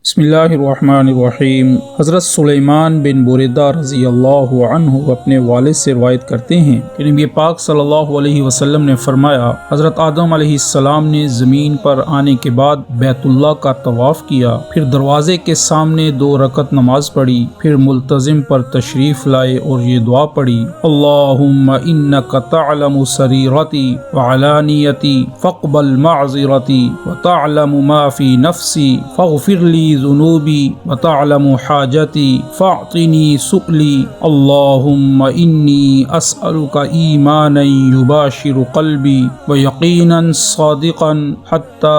بسم اللہ الرحمن الرحیم۔ حضرت سلیمان بن بریدہ رضی اللہ عنہ اپنے والد سے روایت کرتے ہیں کہ نبی پاک صلی اللہ علیہ وسلم نے فرمایا، حضرت آدم علیہ السلام نے زمین پر آنے کے بعد بیت اللہ کا طواف کیا، پھر دروازے کے سامنے 2 رکعت نماز پڑھی، پھر ملتزم پر تشریف لائے اور یہ دعا پڑھی، اللہم انک تعلم سریرتی وعلانیتی فاقبل معذرتی وتعلم ما فی نفسی فاغفر لی ذنوبی وتعلم حاجتی فاعطنی سؤلی، اللہم انی اسألک ایمانا یباشر قلبی ویقینا صادقا حتی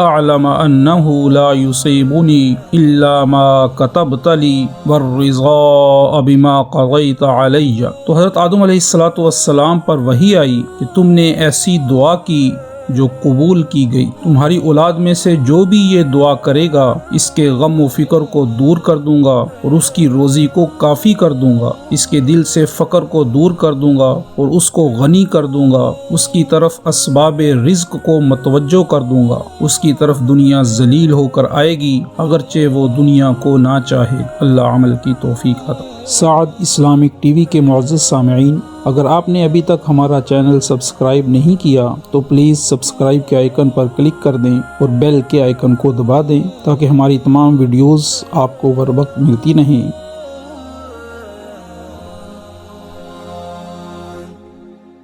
اعلم انہ لا یصیبنی الا ما کتبت لی والرضا بما قضیت علی۔ تو حضرت آدم علیہ السلام پر وحی آئی کہ تم نے ایسی دعا کی جو قبول کی گئی، تمہاری اولاد میں سے جو بھی یہ دعا کرے گا اس کے غم و فکر کو دور کر دوں گا اور اس کی روزی کو کافی کر دوں گا، اس کے دل سے فقر کو دور کر دوں گا اور اس کو غنی کر دوں گا، اس کی طرف اسباب رزق کو متوجہ کر دوں گا، اس کی طرف دنیا ذلیل ہو کر آئے گی اگرچہ وہ دنیا کو نہ چاہے۔ اللہ عمل کی توفیق عطا۔ سعد اسلامک ٹی وی کے معزز سامعین، اگر آپ نے ابھی تک ہمارا چینل سبسکرائب نہیں کیا تو پلیز سبسکرائب کے آئیکن پر کلک کر دیں اور بیل کے آئیکن کو دبا دیں تاکہ ہماری تمام ویڈیوز آپ کو بر وقت ملتی رہیں۔